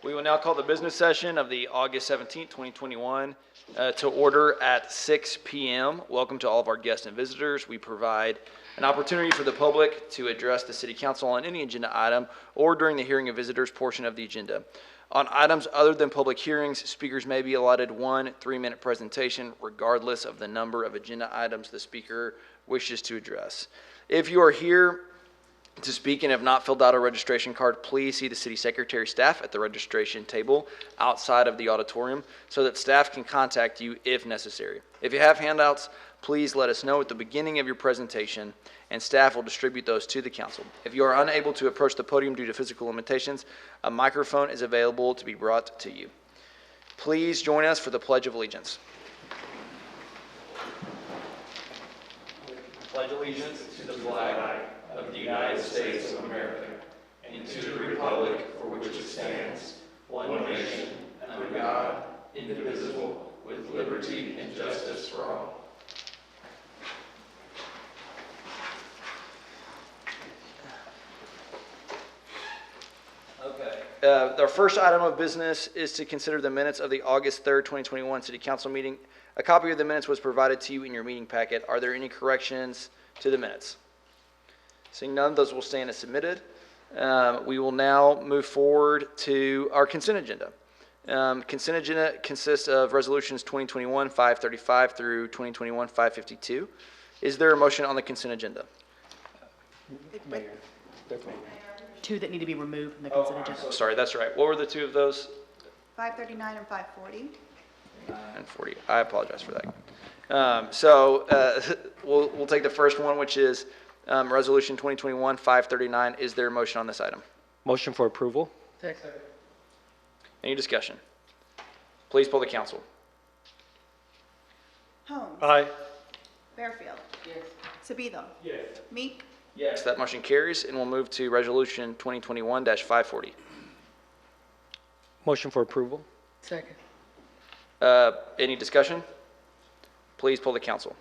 We will now call the business session of the August 17th, 2021 to order at 6 p.m. Welcome to all of our guests and visitors. We provide an opportunity for the public to address the City Council on any agenda item or during the hearing of visitors portion of the agenda. On items other than public hearings, speakers may be allotted 1 3-minute presentation regardless of the number of agenda items the speaker wishes to address. If you are here to speak and have not filled out a registration card, please see the city secretary staff at the registration table outside of the auditorium so that staff can contact you if necessary. If you have handouts, please let us know at the beginning of your presentation and staff will distribute those to the council. If you are unable to approach the podium due to physical limitations, a microphone is available to be brought to you. Please join us for the Pledge of Allegiance. Pledge allegiance to the flag of the United States of America and to the republic for which it stands, one nation, under God, indivisible, with liberty and justice for all. Okay. Our first item of business is to consider the minutes of the August 3rd, 2021 City Council meeting. A copy of the minutes was provided to you in your meeting packet. Are there any corrections to the minutes? Seeing none, those will stand as submitted. We will now move forward to our consent agenda. Consent agenda consists of resolutions 2021-535 through 2021-552. Is there a motion on the consent agenda? Mayor. Two that need to be removed from the consent agenda. So sorry, that's right. What were the two of those? 539 and 540. And 40. I apologize for that. We'll take the first one, which is Resolution 2021-539. Is there a motion on this item? Motion for approval. Second. Any discussion? Please poll the council. Holmes. Aye. Fairfield. Yes. Sabido. Yes. Meek. Yes. That motion carries, and we'll move to Resolution 2021-540. Motion for approval. Second. Any discussion? Please poll the council.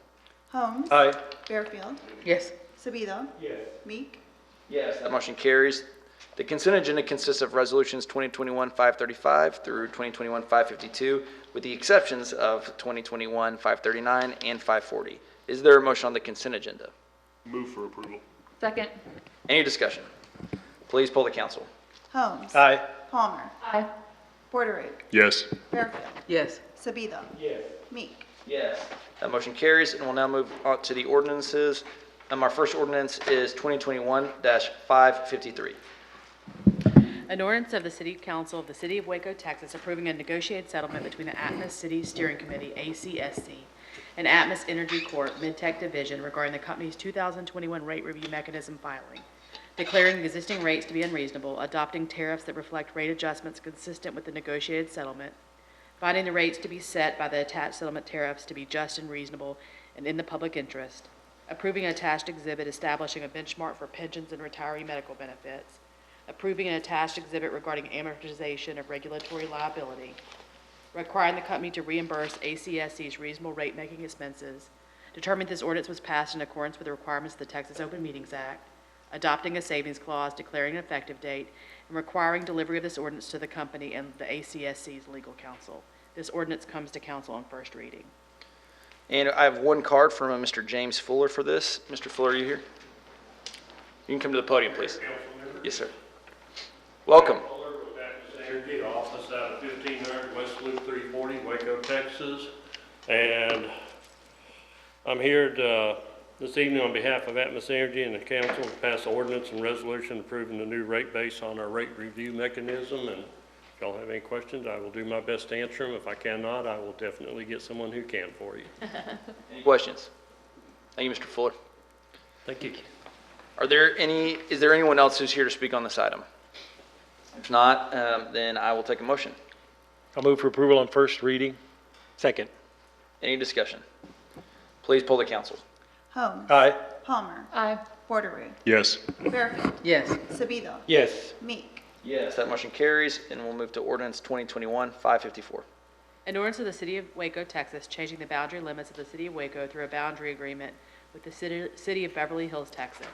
Holmes. Aye. Fairfield. Yes. Sabido. Yes. Meek. Yes. That motion carries. The consent agenda consists of resolutions 2021-535 through 2021-552, with the exceptions of 2021-539 and 540. Is there a motion on the consent agenda? Move for approval. Second. Any discussion? Please poll the council. Holmes. Aye. Palmer. Aye. Porterick. Yes. Fairfield. Yes. Sabido. Yes. Meek. Yes. That motion carries, and we'll now move on to the ordinances. Our first ordinance is 2021-553. An ordinance of the City Council of the City of Waco, Texas, approving a negotiated settlement between the Atmos City Steering Committee, ACSC, and Atmos Energy Corp. Mid-Tech Division regarding the company's 2021 rate review mechanism filing, declaring existing rates to be unreasonable, adopting tariffs that reflect rate adjustments consistent with the negotiated settlement, finding the rates to be set by the attached settlement tariffs to be just and reasonable and in the public interest, approving an attached exhibit establishing a benchmark for pensions and retiree medical benefits, approving an attached exhibit regarding amortization of regulatory liability, requiring the company to reimburse ACSC's reasonable rate-making expenses, determining this ordinance was passed in accordance with the requirements of the Texas Open Meetings Act, adopting a savings clause, declaring an effective date, and requiring delivery of this ordinance to the company and the ACSC's legal counsel. This ordinance comes to council on first reading. And I have one card from Mr. James Fuller for this. Mr. Fuller, are you here? You can come to the podium, please. Yes, sir. Welcome. Fuller with Atmos Energy, office out of 1500 West Loop 340, Waco, Texas. And I'm here this evening on behalf of Atmos Energy and the council to pass ordinance and resolution approving the new rate base on our rate review mechanism. And if y'all have any questions, I will do my best to answer them. If I cannot, I will definitely get someone who can for you. Any questions? Thank you, Mr. Fuller. Thank you. Is there anyone else who's here to speak on this item? If not, then I will take a motion. I'll move for approval on first reading. Second. Any discussion? Please poll the council. Holmes. Aye. Palmer. Aye. Porterick. Yes. Fairfield. Yes. Sabido. Yes. Meek. Yes. That motion carries, and we'll move to ordinance 2021-554. An ordinance of the City of Waco, Texas, changing the boundary limits of the City of Waco through a boundary agreement with the City of Beverly Hills, Texas,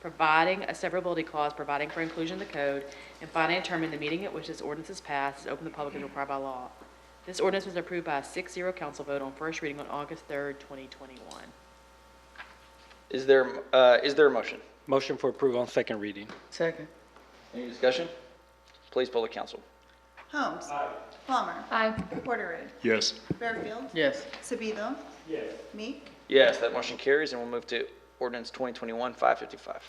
providing a severability clause, providing for inclusion in the code, and finally determining the meeting at which this ordinance is passed is open to the public as required by law. This ordinance was approved by a 6-0 council vote on first reading on August 3rd, 2021. Is there a motion? Motion for approval on second reading. Second. Any discussion? Please poll the council. Holmes. Palmer. Porterwood. Yes. Fairfield. Yes. Sabido. Meek. Yes, that motion carries, and we'll move to ordinance 2021-555.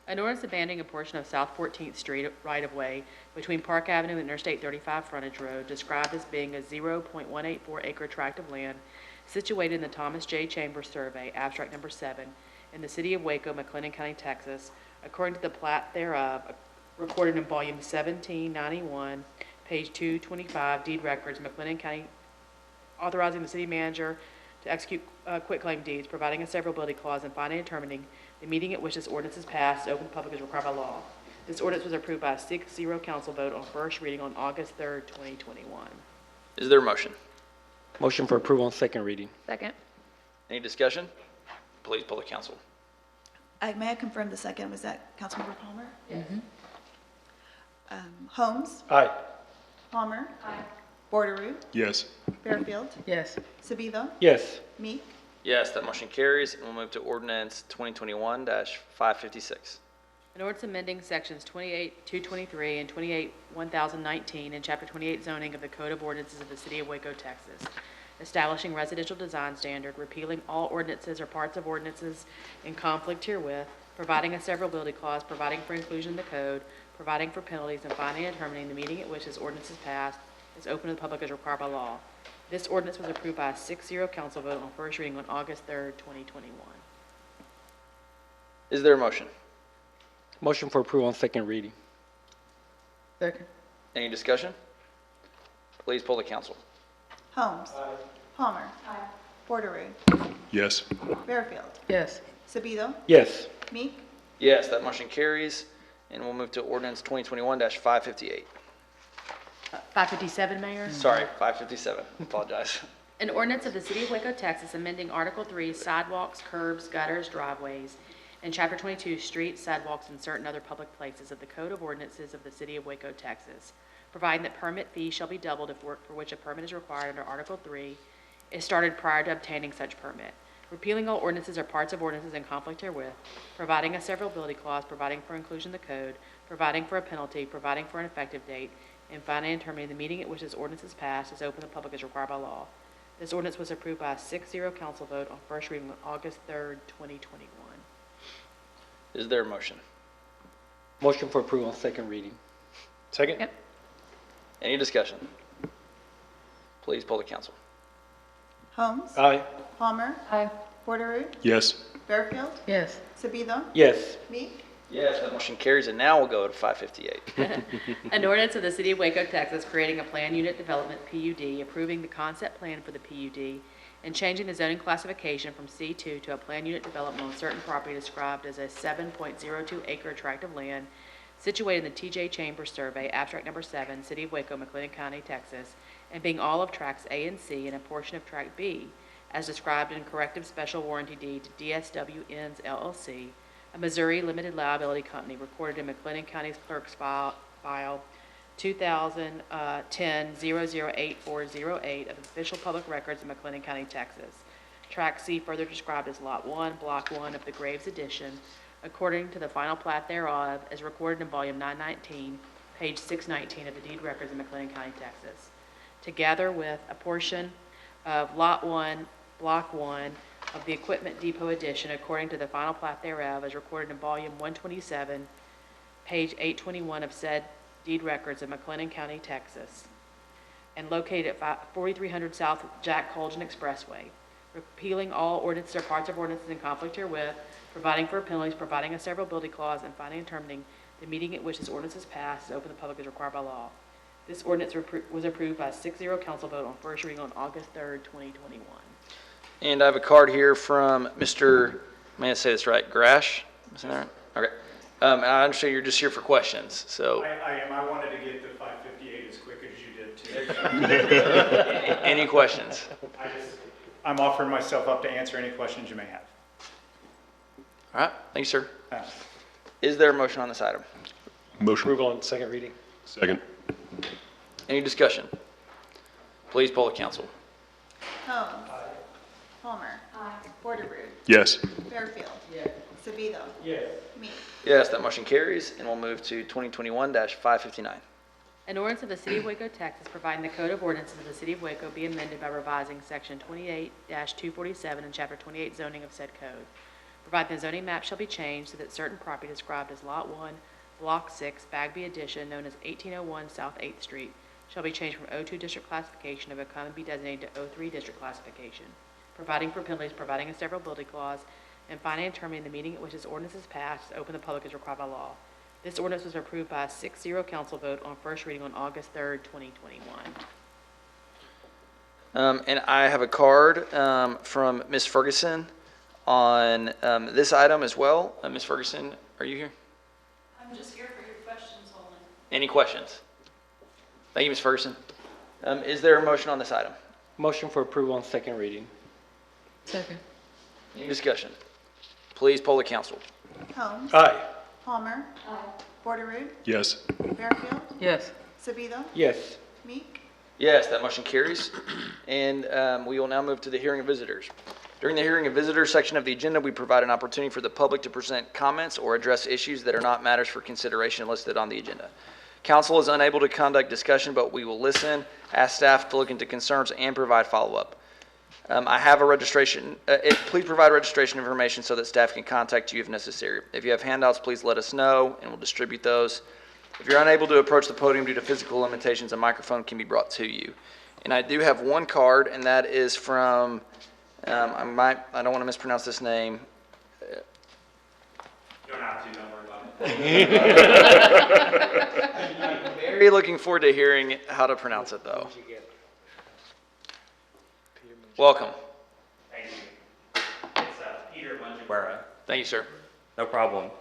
An ordinance abandoning a portion of South 14th Street right-of-way between Park Avenue and Interstate 35 frontage road described as being a 0.184 acre tract of land situated in the Thomas J. Chambers Survey, abstract number 7, in the city of Waco, McLennan County, Texas, according to the plat thereof, recorded in volume 1791, page 225, deed records, McLennan County, authorizing the city manager to execute quitclaim deeds, providing a severability clause, and finally determining the meeting at which this ordinance is passed is open to public as required by law. This ordinance was approved by a 6-0 council vote on first reading on August 3rd, 2021. Is there a motion? Motion for approval on second reading. Second. Any discussion? Please poll the council. May I confirm the second? Was that Councilmember Palmer? Yes. Holmes. Aye. Palmer. Porterwood. Yes. Fairfield. Yes. Sabido. Yes. Meek. Yes, that motion carries, and we'll move to ordinance 2021-556. An ordinance amending sections 28-223 and 28-1019 in Chapter 28 zoning of the Code of Ordinances of the City of Waco, Texas, establishing residential design standard, repealing all ordinances or parts of ordinances in conflict herewith, providing a severability clause, providing for inclusion in the code, providing for penalties, and finally determining the meeting at which this ordinance is passed is open to the public as required by law. This ordinance was approved by a 6-0 council vote on first reading on August 3rd, 2021. Is there a motion? Motion for approval on second reading. Second. Any discussion? Please poll the council. Holmes. Palmer. Porterwood. Yes. Fairfield. Yes. Sabido. Yes. Meek. Yes, that motion carries, and we'll move to ordinance 2021-558. 557, Mayor? Sorry, 557. Apologize. An ordinance of the City of Waco, Texas, amending Article 3, sidewalks, curbs, gutters, driveways, and Chapter 22, streets, sidewalks, and certain other public places of the Code of Ordinances of the City of Waco, Texas, providing that permit fees shall be doubled if work for which a permit is required under Article 3 is started prior to obtaining such permit, repealing all ordinances or parts of ordinances in conflict herewith, providing a severability clause, providing for inclusion in the code, providing for a penalty, providing for an effective date, and finally determining the meeting at which this ordinance is passed is open to the public as required by law. This ordinance was approved by a 6-0 council vote on first reading on August 3rd, 2021. Is there a motion? Motion for approval on second reading. Second? Any discussion? Please poll the council. Holmes. Aye. Palmer. Porterwood. Yes. Fairfield. Yes. Sabido. Yes. Meek. Yes, that motion carries, and now we'll go to 558. An ordinance of the City of Waco, Texas, creating a planned unit development PUD, approving the concept plan for the PUD, and changing the zoning classification from C2 to a planned unit development on certain property described as a 7.02 acre tract of land situated in the TJ Chambers Survey, abstract number 7, City of Waco, McLennan County, Texas, and being all of tracts A and C and a portion of tract B, as described in corrective special warranty deed to DSW Inns LLC, a Missouri limited liability company recorded in McLennan County's clerk's file 2010-008408 of the official public records of McLennan County, Texas. Tract C further described as Lot 1, Block 1 of the Graves Edition, according to the final plat thereof, as recorded in Volume 919, page 619 of the deed records of McLennan County, Texas, together with a portion of Lot 1, Block 1 of the Equipment Depot Edition, according to the final plat thereof, as recorded in Volume 127, page 821 of said deed records of McLennan County, Texas, and located at 4300 South Jack Colgan Expressway, repealing all ordinances or parts of ordinances in conflict herewith, providing for penalties, providing a severability clause, and finally determining the meeting at which this ordinance is passed is open to the public as required by law. This ordinance was approved by a 6-0 council vote on first reading on August 3rd, 2021. And I have a card here from Mr., may I say this right, Grash? Is that right? Okay. And I understand you're just here for questions, so. I am. I wanted to get to 558 as quick as you did too. Any questions? I'm offering myself up to answer any questions you may have. All right, thank you, sir. Is there a motion on this item? Motion. Approval on second reading? Second. Any discussion? Please poll the council. Holmes. Palmer. Porterrood. Yes. Fairfield. Savito. Meek. Yes, that motion carries, and we'll move to 2021-559. An ordinance of the City of Waco, Texas, providing the Code of Ordinances of the City of Waco be amended by revising Section 28-247 and Chapter 28 zoning of said code. Providing the zoning map shall be changed so that certain property described as Lot 1, Block 6, Bagby Addition, known as 1801 South 8th Street, shall be changed from O2 district classification and become and be designated to O3 district classification. Providing for penalties, providing a severability clause, and finally determining the meeting at which this ordinance is passed, open the public as required by law. This ordinance was approved by a 6-0 council vote on first reading on August 3rd, 2021. And I have a card from Ms. Ferguson on this item as well. Ms. Ferguson, are you here? I'm just here for your questions only. Any questions? Thank you, Ms. Ferguson. Is there a motion on this item? Motion for approval on second reading? Second. Any discussion? Please poll the council. Holmes. Aye. Palmer. Porterrood. Yes. Fairfield. Yes. Savito. Yes. Meek. Yes, that motion carries. And we will now move to the hearing of visitors. During the hearing of visitors section of the agenda, we provide an opportunity for the public to present comments or address issues that are not matters for consideration listed on the agenda. Council is unable to conduct discussion, but we will listen, ask staff to look into concerns, and provide follow-up. I have a registration. Please provide registration information so that staff can contact you if necessary. If you have handouts, please let us know, and we'll distribute those. If you're unable to approach the podium due to physical limitations, a microphone can be brought to you. And I do have one card, and that is from, I don't want to mispronounce this name. You don't have to, don't worry about it. Very looking forward to hearing how to pronounce it, though. Welcome. Thank you. It's Peter Manjaguera. Thank you, sir. No problem.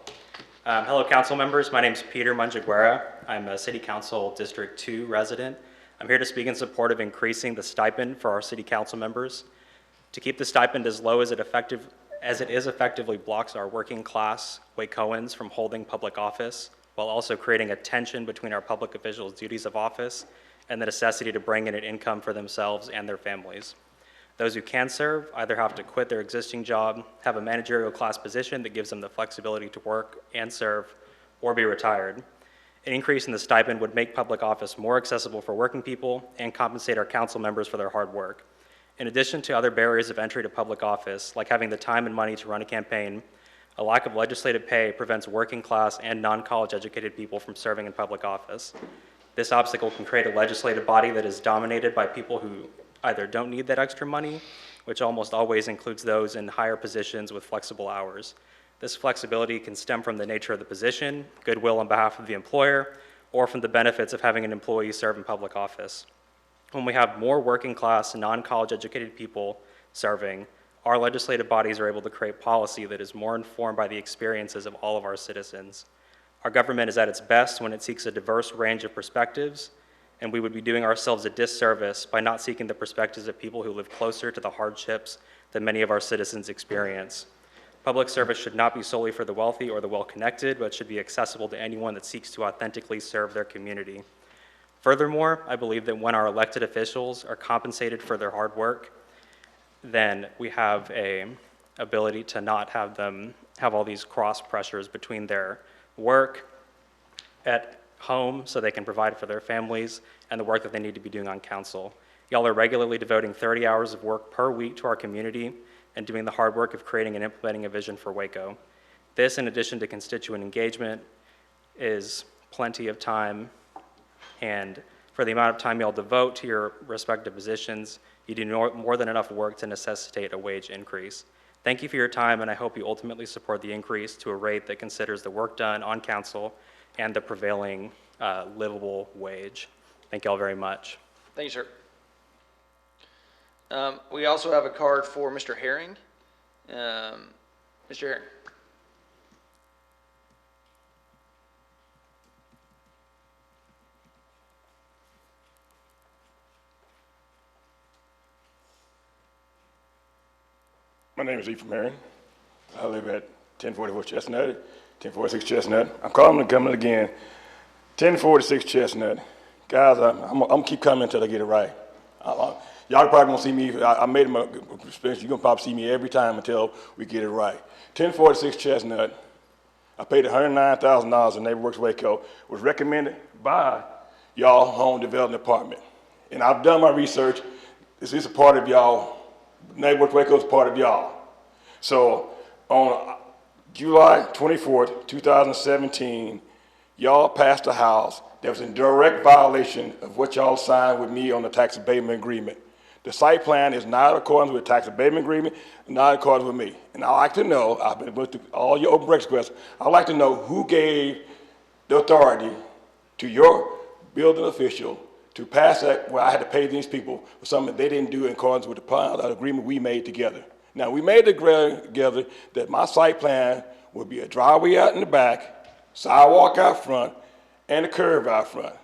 Hello, council members. My name is Peter Manjaguera. I'm a City Council District 2 resident. I'm here to speak in support of increasing the stipend for our city council members. To keep the stipend as low as it effectively blocks our working class Wacoans from holding public office, while also creating a tension between our public officials' duties of office and the necessity to bring in an income for themselves and their families. Those who can serve either have to quit their existing job, have a managerial class position that gives them the flexibility to work and serve, or be retired. An increase in the stipend would make public office more accessible for working people and compensate our council members for their hard work. In addition to other barriers of entry to public office, like having the time and money to run a campaign, a lack of legislative pay prevents working class and non-college educated people from serving in public office. This obstacle can create a legislative body that is dominated by people who either don't need that extra money, which almost always includes those in higher positions with flexible hours. This flexibility can stem from the nature of the position, goodwill on behalf of the employer, or from the benefits of having an employee serve in public office. When we have more working class, non-college educated people serving, our legislative bodies are able to create policy that is more informed by the experiences of all of our citizens. Our government is at its best when it seeks a diverse range of perspectives, and we would be doing ourselves a disservice by not seeking the perspectives of people who live closer to the hardships that many of our citizens experience. Public service should not be solely for the wealthy or the well-connected, but should be accessible to anyone that seeks to authentically serve their community. Furthermore, I believe that when our elected officials are compensated for their hard work, then we have an ability to not have them have all these cross pressures between their work at home so they can provide for their families and the work that they need to be doing on council. Y'all are regularly devoting 30 hours of work per week to our community and doing the hard work of creating and implementing a vision for Waco. This, in addition to constituent engagement, is plenty of time, and for the amount of time y'all devote to your respective positions, you do more than enough work to necessitate a wage increase. Thank you for your time, and I hope you ultimately support the increase to a rate that considers the work done on council and the prevailing livable wage. Thank you all very much. Thank you, sir. We also have a card for Mr. Herring. Mr. Herring. My name is Ephraim Herring. I live at 1044 Chestnut. 1046 Chestnut. I'm calling and coming again. 1046 Chestnut. Guys, I'm gonna keep coming until I get it right. Y'all probably gonna see me, I made them a experience. You're gonna probably see me every time until we get it right. 1046 Chestnut. I paid $109,000 in NeighborWorks Waco. Was recommended by y'all home development department. And I've done my research. This is a part of y'all. NeighborWorks Waco is part of y'all. So on July 24th, 2017, y'all passed a house that was in direct violation of what y'all signed with me on the tax abatement agreement. The site plan is not in accordance with the tax abatement agreement, not in accordance with me. And I'd like to know, I've been with all your open requests, I'd like to know who gave the authority to your building official to pass that, where I had to pay these people for something they didn't do in accordance with the agreement we made together. Now, we made the agreement together that my site plan would be a driveway out in the back, sidewalk out front, and a curve out front.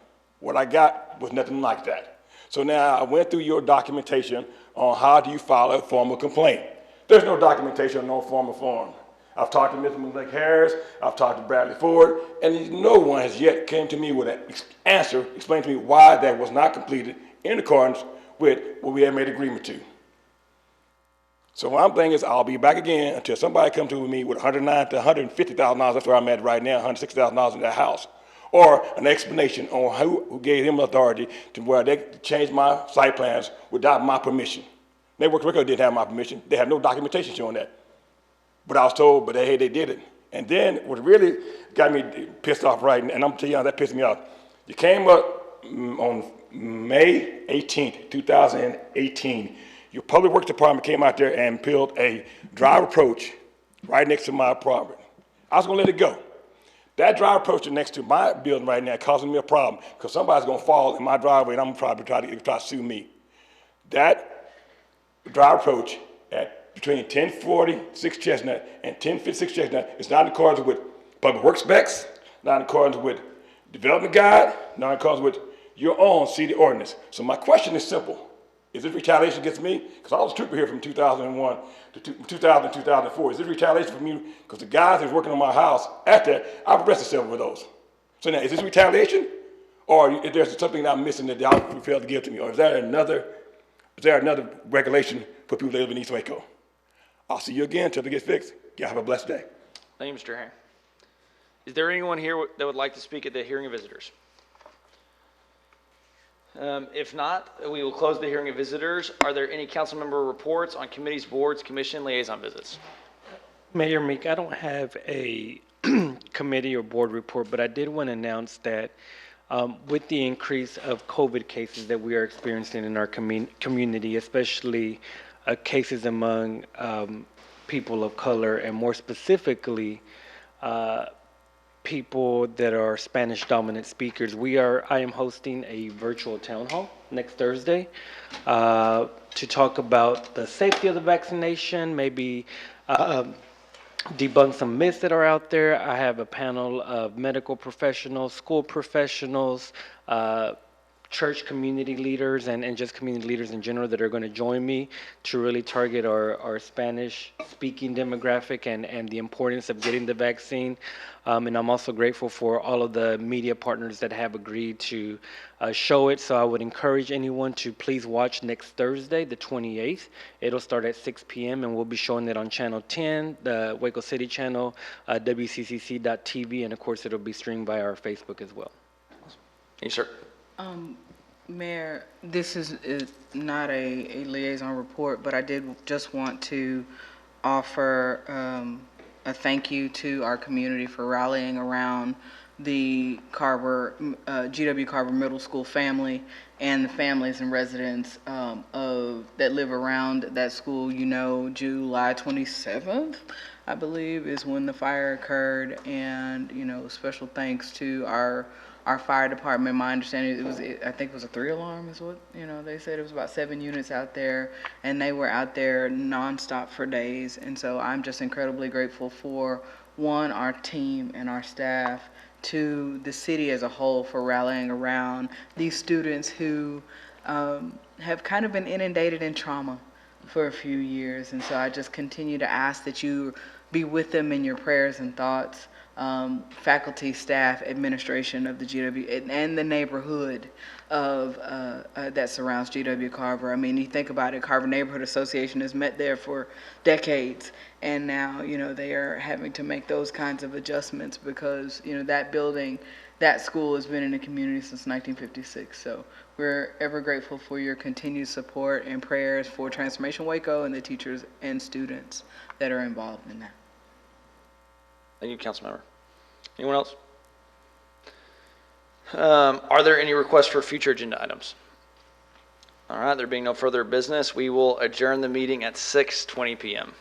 What I got was nothing like that. So now I went through your documentation on how do you file a formal complaint. There's no documentation on no formal form. I've talked to Mr. Malik Harris, I've talked to Bradley Ford, and no one has yet came to me with an answer, explain to me why that was not completed in accordance with what we had made agreement to. So what I'm thinking is I'll be back again until somebody comes to me with $109,000 to $150,000, that's where I'm at right now, $160,000 in that house. Or an explanation on who gave him authority to where they changed my site plans without my permission. NeighborWorks Waco didn't have my permission. They have no documentation showing that. But I was told, but hey, they did it. And then what really got me pissed off, right, and I'm gonna tell you how that pissed me off. You came up on May 18th, 2018. Your public works department came out there and built a drive approach right next to my property. I was gonna let it go. That drive approach next to my building right now causing me a problem because somebody's gonna fall in my driveway and I'm probably try to sue me. That drive approach at between 1046 Chestnut and 1056 Chestnut is not in accordance with public works specs, not in accordance with development guide, not in accordance with your own city ordinance. So my question is simple. Is this retaliation against me? Because I was a trooper here from 2001 to 2000 to 2004. Is this retaliation for me? Because the guys that was working on my house at that, I've arrested several of those. So now, is this retaliation? Or is there something that I'm missing that y'all failed to give to me? Or is there another regulation for people that live in East Waco? I'll see you again until it gets fixed. Y'all have a blessed day. Thank you, Mr. Herring. Is there anyone here that would like to speak at the hearing of visitors? If not, we will close the hearing of visitors. Are there any council member reports on committees, boards, commission, liaison visits? Mayor Meek, I don't have a committee or board report, but I did want to announce that with the increase of COVID cases that we are experiencing in our community, especially cases among people of color, and more specifically, people that are Spanish dominant speakers. I am hosting a virtual town hall next Thursday to talk about the safety of the vaccination, maybe debunk some myths that are out there. I have a panel of medical professionals, school professionals, church community leaders, and just community leaders in general that are going to join me to really target our Spanish speaking demographic and the importance of getting the vaccine. And I'm also grateful for all of the media partners that have agreed to show it. So I would encourage anyone to please watch next Thursday, the 28th. It'll start at 6 p.m. and we'll be showing it on Channel 10, the Waco City channel, WCCC.TV, and of course it'll be streamed by our Facebook as well. Yes, sir. Mayor, this is not a liaison report, but I did just want to offer a thank you to our community for rallying around the GW Carver Middle School family and the families and residents that live around that school. You know, July 27th, I believe, is when the fire occurred, and special thanks to our fire department. My understanding, I think it was a 3-alarm is what, they said. It was about 7 units out there, and they were out there nonstop for days. And so I'm just incredibly grateful for, one, our team and our staff, to the city as a whole for rallying around these students who have kind of been inundated in trauma for a few years. And so I just continue to ask that you be with them in your prayers and thoughts. faculty, staff, administration of the GW, and the neighborhood of that surrounds GW Carver. I mean, you think about it, Carver Neighborhood Association has met there for decades, and now, they are having to make those kinds of adjustments because, that building, that school has been in the community since 1956. So we're ever grateful for your continued support and prayers for Transformation Waco and the teachers and students that are involved in that. Thank you, Councilmember. Anyone else? Are there any requests for future agenda items? All right, there being no further business, we will adjourn the meeting at 6:20 p.m.